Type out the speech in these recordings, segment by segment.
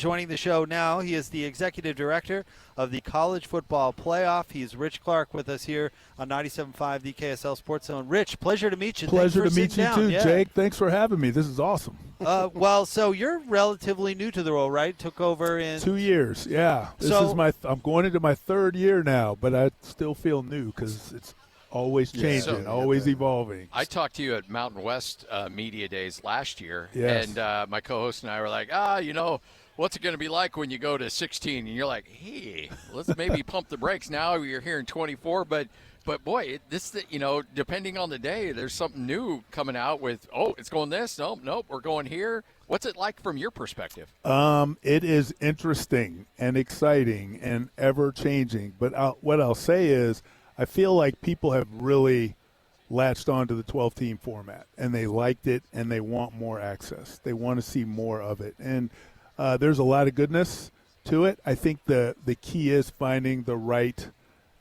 Joining the show now, he is the executive director of the College Football Playoff. He's Rich Clark with us here on 97.5, the KSL Sports Zone. Rich, pleasure to meet you. Pleasure to meet you too, Jake. Thanks for having me. This is awesome. Well, so you're relatively new to the role, right? Took over in 2 years. Yeah, I'm going into my third year now, but I still feel new because it's always changing, always evolving. I talked to you at Mountain West Media Days last year, yes. And my co-host and I were like, what's it going to be like when you go to 16? And you're like, hey, let's maybe pump the brakes now. You're here in 24, but boy, depending on the day, there's something new coming out with, it's going this, nope, we're going here. What's it like from your perspective? It is interesting and exciting and ever-changing, but what I'll say is I feel like people have really latched on to the 12-team format, and they liked it, and they want more access. They want to see more of it, and there's a lot of goodness to it. I think the key is finding the right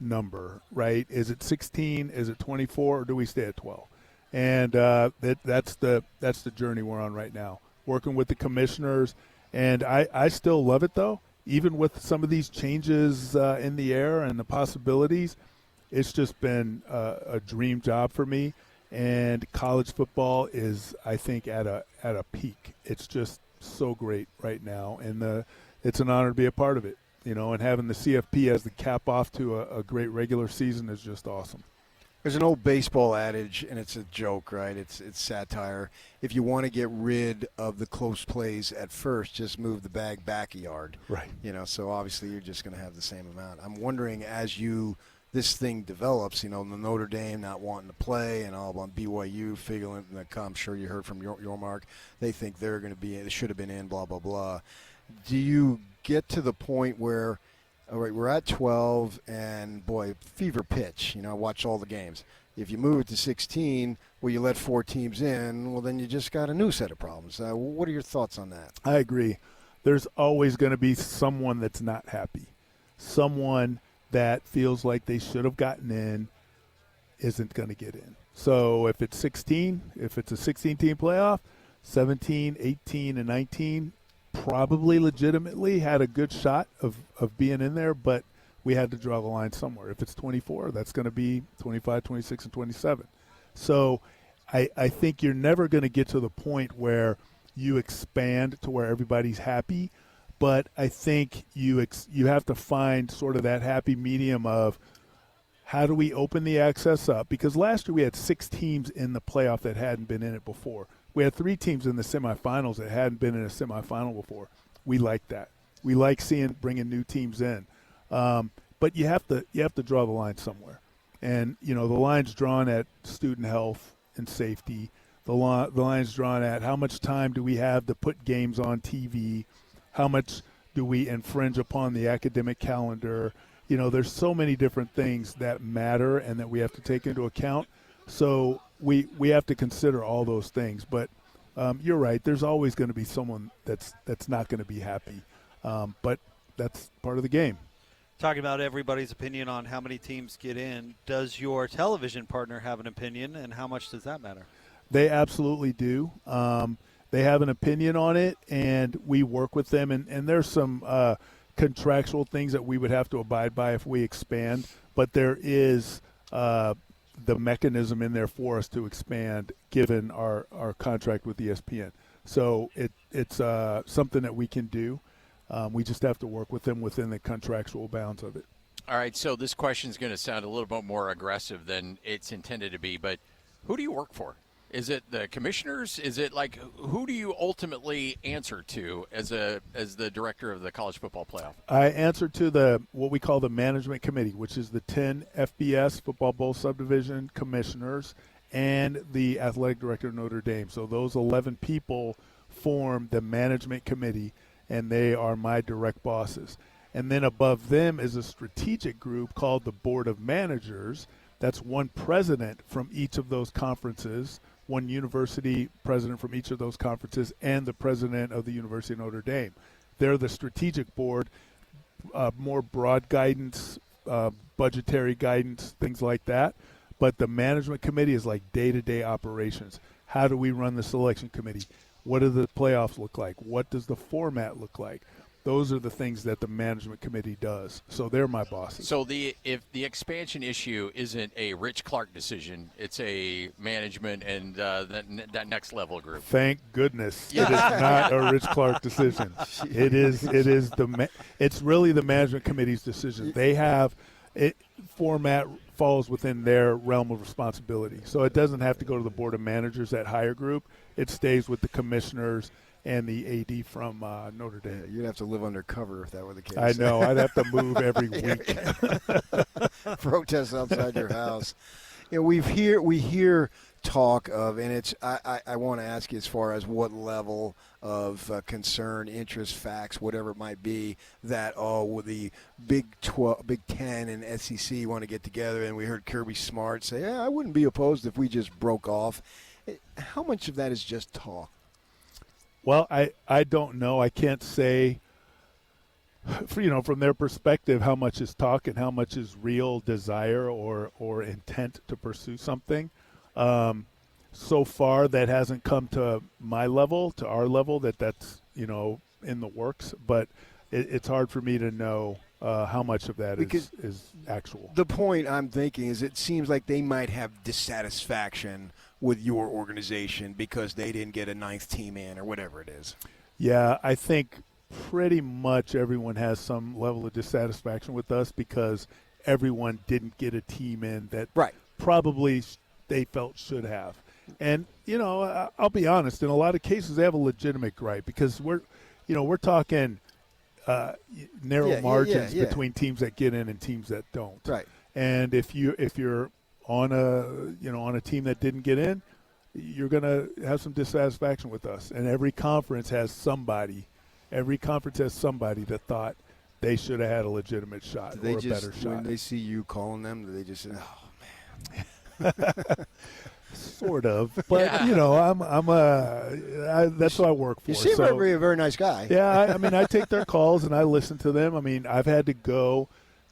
number, right? Is it 16? Is it 24? Or do we stay at 12? And that's the journey we're on right now, working with the commissioners. And I still love it, though, even with some of these changes in the air and the possibilities. It's just been a dream job for me, and college football is, I think, at a peak. It's just so great right now, and it's an honor to be a part of it. And having the CFP as the cap off to a great regular season is just awesome. There's an old baseball adage, and it's a joke, right? It's satire. If you want to get rid of the close plays at first, just move the bag back a yard. Right. So obviously you're just going to have the same amount. I'm wondering, as this thing develops, the Notre Dame not wanting to play and all on BYU figuring, I'm sure you heard from your Mark, they think they're going to be, they should have been in, blah, blah, blah. Do you get to the point where, all right, we're at 12 and, boy, fever pitch, I watch all the games. If you move it to 16, you let 4 teams in, well, then you just got a new set of problems. What are your thoughts on that? I agree. There's always going to be someone that's not happy, someone that feels like they should have gotten in isn't going to get in. So if it's 16, if it's a 16-team playoff, 17, 18, and 19 probably legitimately had a good shot of being in there, but we had to draw the line somewhere. If it's 24, that's going to be 25, 26, and 27. So I think you're never going to get to the point where you expand to where everybody's happy, but I think you have to find sort of that happy medium of how do we open the access up? Because last year we had 6 teams in the playoff that hadn't been in it before. We had 3 teams in the semifinals that hadn't been in a semifinal before. We like that. We like bringing new teams in. But you have to draw the line somewhere. And, the line's drawn at student health and safety. The line's drawn at how much time do we have to put games on TV? How much do we infringe upon the academic calendar? There's so many different things that matter and that we have to take into account. So we have to consider all those things. But you're right. There's always going to be someone that's not going to be happy. But that's part of the game. Talking about everybody's opinion on how many teams get in, does your television partner have an opinion, and how much does that matter? They absolutely do. They have an opinion on it, and we work with them. And there's some contractual things that we would have to abide by if we expand. But there is the mechanism in there for us to expand given our contract with ESPN. So it's something that we can do. We just have to work with them within the contractual bounds of it. All right, so this question is going to sound a little bit more aggressive than it's intended to be, but who do you work for? Is it the commissioners? Is it like who do you ultimately answer to as the director of the College Football Playoff? I answer to what we call the management committee, which is the 10 FBS Football Bowl subdivision commissioners and the athletic director of Notre Dame. So those 11 people form the management committee, and they are my direct bosses. And then above them is a strategic group called the Board of Managers. That's one president from each of those conferences, one university president from each of those conferences, and the president of the University of Notre Dame. They're the strategic board, more broad guidance, budgetary guidance, things like that. But the management committee is like day-to-day operations. How do we run the selection committee? What do the playoffs look like? What does the format look like? those are the things that the management committee does. So they're my bosses. So if the expansion issue isn't a Rich Clark decision, it's a management and that next level group. Thank goodness it is not a Rich Clark decision. It's really the management committee's decision. They have it. Format falls within their realm of responsibility, so it doesn't have to go to the board of managers, that higher group. It stays with the commissioners and the AD from Notre Dame. Yeah, you'd have to live undercover if that were the case. I know. I'd have to move every week. Protest outside your house. You know, we hear talk of, and it's I want to ask you as far as what level of concern, interest, facts, whatever it might be, that the Big 10 and SEC want to get together, and we heard Kirby Smart say, I wouldn't be opposed if we just broke off. How much of that is just talk? Well, I don't know. I can't say, from their perspective, how much is talk and how much is real desire or intent to pursue something. So far, that hasn't come to my level, to our level, that's in the works. But it's hard for me to know how much of that is actual. The point I'm thinking is it seems like they might have dissatisfaction with your organization because they didn't get a ninth team in or whatever it is. Yeah, I think pretty much everyone has some level of dissatisfaction with us because everyone didn't get a team in that probably they felt should have. And, I'll be honest, in a lot of cases they have a legitimate gripe because we're talking narrow margins between teams that get in and teams that don't. Right. And if you're on a team that didn't get in, you're going to have some dissatisfaction with us. And every conference has somebody that thought they should have had a legitimate shot or a better shot. When they see you calling them, do they just say, "Oh man"? Sort of, but that's what I work for. You seem to be a very nice guy. Yeah, I take their calls and I listen to them. I've had to go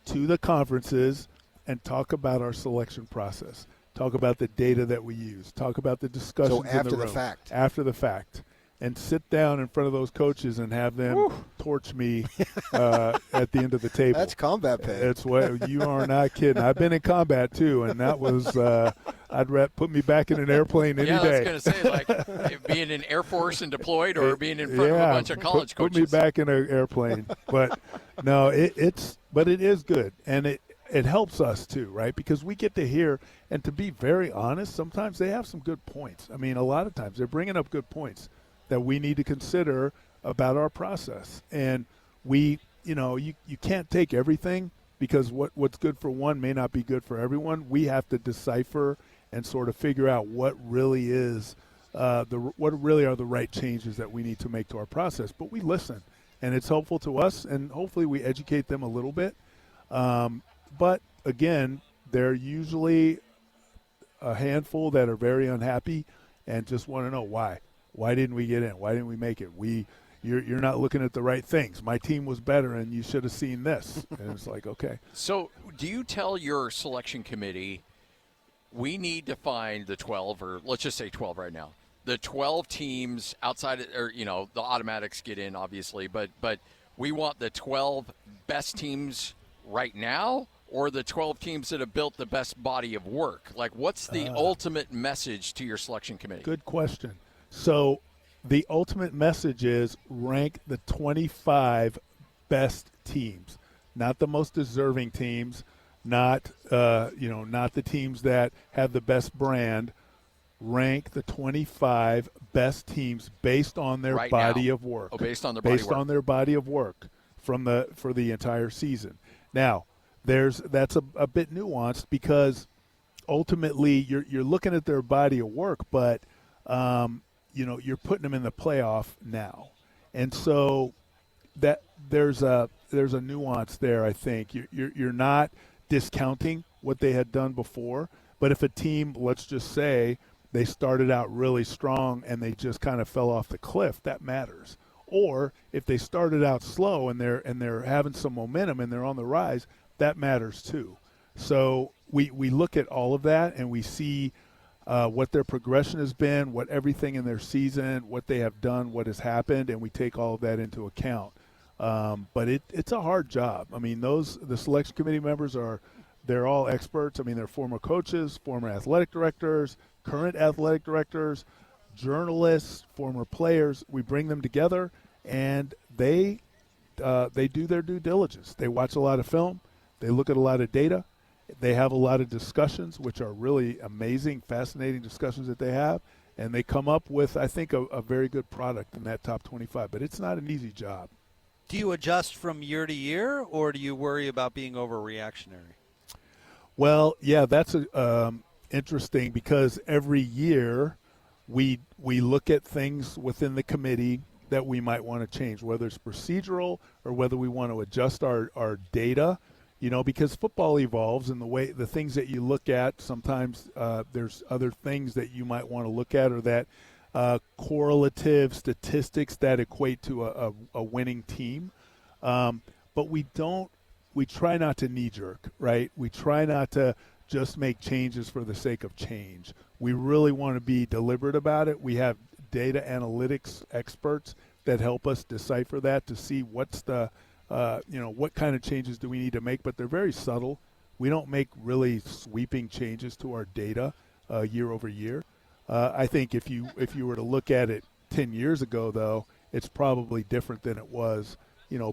to the conferences and talk about our selection process, talk about the data that we use, talk about the discussions after in the room. After the fact, and sit down in front of those coaches and have them torch me at the end of the table. That's combat pay. It's what you are not kidding. I've been in combat too, and that was put me back in an airplane any day. Yeah, I was going to say, like being in Air Force and deployed, or being in front of a bunch of college coaches. Put me back in an airplane, but no, it is good, and it helps us too, right? Because we get to hear, and to be very honest, sometimes they have some good points. A lot of times they're bringing up good points that we need to consider about our process. And you can't take everything because what's good for one may not be good for everyone. We have to decipher and sort of figure out what really is what really are the right changes that we need to make to our process. But we listen, and it's helpful to us, and hopefully we educate them a little bit. But again, they're usually a handful that are very unhappy and just want to know why. Why didn't we get in? Why didn't we make it? You're not looking at the right things. My team was better, and you should have seen this. And it's like, okay. So do you tell your selection committee, we need to find the 12, or let's just say 12 right now, the 12 teams outside, the automatics get in, obviously, but we want the 12 best teams right now, or the 12 teams that have built the best body of work? Like, what's the ultimate message to your selection committee? Good question. So the ultimate message is rank the 25 best teams, not the most deserving teams, not the teams that have the best brand. Rank the 25 best teams based on their body of work. Oh, based on their body of work for the entire season. Now, that's a bit nuanced because ultimately you're looking at their body of work, but you're putting them in the playoff now, and so that there's a nuance there. I think you're not discounting what they had done before, but if a team, let's just say, they started out really strong and they just kind of fell off the cliff, that matters. Or if they started out slow and they're having some momentum and they're on the rise, that matters too. So we look at all of that and we see what their progression has been, what everything in their season, what they have done, what has happened, and we take all of that into account. But it's a hard job. I mean, the selection committee members they're all experts. I mean, they're former coaches, former athletic directors, current athletic directors, journalists, former players. We bring them together, and they do their due diligence. They watch a lot of film. They look at a lot of data. They have a lot of discussions, which are really amazing, fascinating discussions that they have. And they come up with, I think, a very good product in that top 25. But it's not an easy job. Do you adjust from year to year, or do you worry about being overreactionary? Well, yeah, that's interesting because every year we look at things within the committee that we might want to change, whether it's procedural or whether we want to adjust our data, because football evolves and the things that you look at, sometimes there's other things that you might want to look at, or that correlative statistics that equate to a winning team. But we try not to knee-jerk, right? We try not to just make changes for the sake of change. We really want to be deliberate about it. We have data analytics experts that help us decipher that to see what's what kind of changes do we need to make, but they're very subtle. We don't make really sweeping changes to our data year over year. I think if you were to look at it 10 years ago, though, it's probably different than it was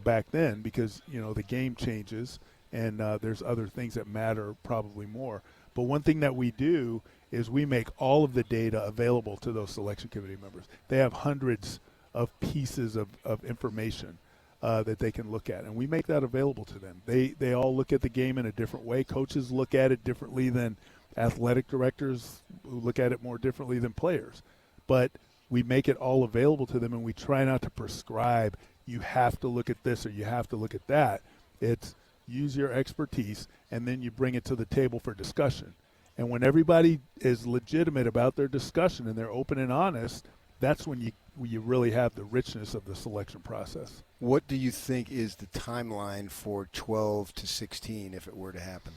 back then, because the game changes and there's other things that matter probably more. But one thing that we do is we make all of the data available to those selection committee members. They have hundreds of pieces of information that they can look at, and we make that available to them. They all look at the game in a different way. Coaches look at it differently than athletic directors, who look at it more differently than players. But we make it all available to them, and we try not to prescribe, you have to look at this or you have to look at that. It's use your expertise, and then you bring it to the table for discussion. And when everybody is legitimate about their discussion and they're open and honest, that's when you really have the richness of the selection process. What do you think is the timeline for 12 to 16 if it were to happen?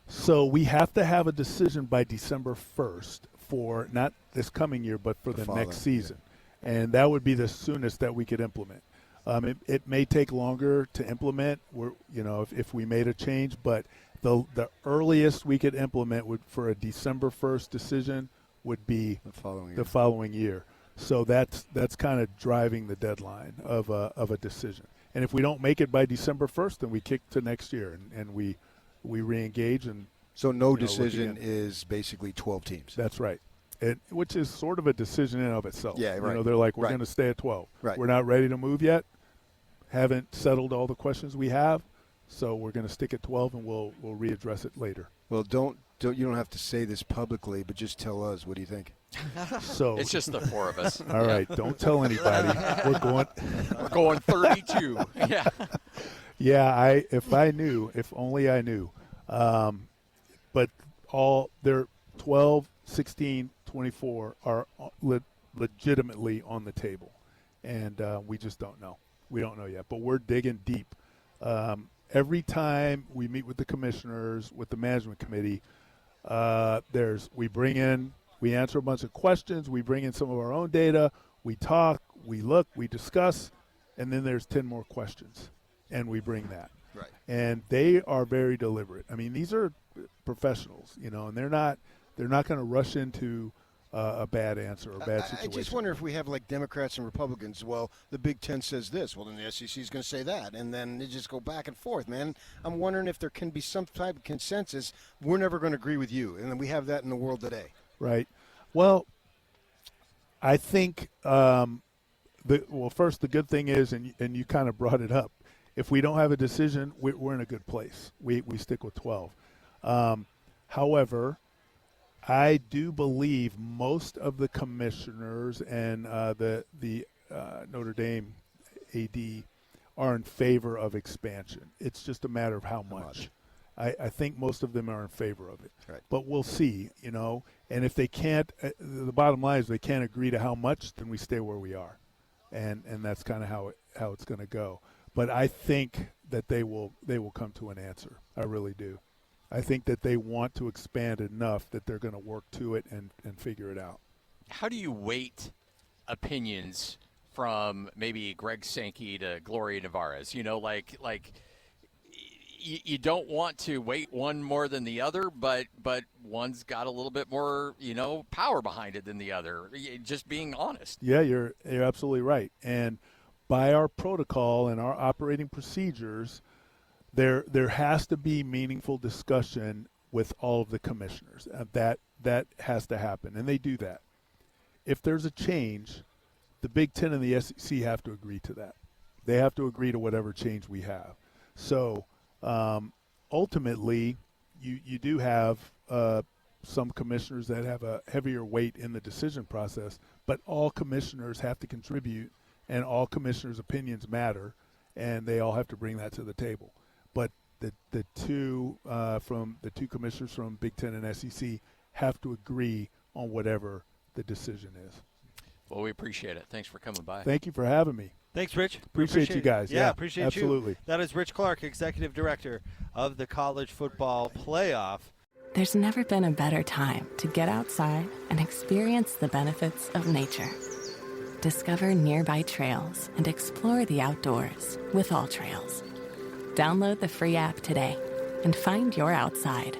So we have to have a decision by December 1st for not this coming year, but for the next season. Yeah. And that would be the soonest that we could implement. It may take longer to implement, if we made a change, but the earliest we could implement for a December 1st decision would be the following year. So that's kind of driving the deadline of a decision. And if we don't make it by December 1st, then we kick to next year and we re-engage. And so no decision is basically 12 teams. That's right. Which is sort of a decision in and of itself. Yeah, right. They're like, we're going to stay at 12. Right. We're not ready to move yet. Haven't settled all the questions we have, so we're going to stick at 12, and we'll readdress it later. Well, you don't have to say this publicly, but just tell us. What do you think? So it's just the four of us. All right, don't tell anybody. We're going 32. Yeah. Yeah, if only I knew. But they're 12, 16, 24 are legitimately on the table, and we just don't know. We don't know yet, but we're digging deep. Every time we meet with the commissioners, with the management committee, we answer a bunch of questions, we bring in some of our own data, we talk, we look, we discuss, and then there's 10 more questions, and we bring that. Right. And they are very deliberate. I mean, these are professionals, and they're not going to rush into a bad answer or a bad situation. I just wonder if we have like Democrats and Republicans. Well, the Big Ten says this. Well, then the SEC is going to say that, and then they just go back and forth. Man, I'm wondering if there can be some type of consensus. We're never going to agree with you, and then we have that in the world today. Right. Well, I think first the good thing is, and you kind of brought it up. If we don't have a decision, we're in a good place. We stick with 12. However, I do believe most of the commissioners and the Notre Dame AD are in favor of expansion. It's just a matter of how much. I think most of them are in favor of it. Right. But we'll see, And if they can't, the bottom line is they can't agree to how much, then we stay where we are. And that's kind of how it's going to go. But I think that they will come to an answer. I really do. I think that they want to expand enough that they're going to work to it and figure it out. How do you weight opinions from maybe Greg Sankey to Gloria Nevarez. You don't want to weight one more than the other, but one's got a little bit more, power behind it than the other. Just being honest. Yeah, you're absolutely right. And by our protocol and our operating procedures, there has to be meaningful discussion with all of the commissioners. That has to happen, and they do that. If there's a change, the Big Ten and the SEC have to agree to that. They have to agree to whatever change we have. So ultimately, you do have some commissioners that have a heavier weight in the decision process, but all commissioners have to contribute, and all commissioners' opinions matter, and they all have to bring that to the table. But the two commissioners from Big Ten and SEC have to agree on whatever the decision is. Well, we appreciate it. Thanks for coming by. Thank you for having me. Thanks, Rich. Appreciate you guys. Yeah, appreciate absolutely. you. That is Rich Clark, Executive Director of the College Football Playoff. There's never been a better time to get outside and experience the benefits of nature. Discover nearby trails and explore the outdoors with All Trails. Download the free app today and find your outside.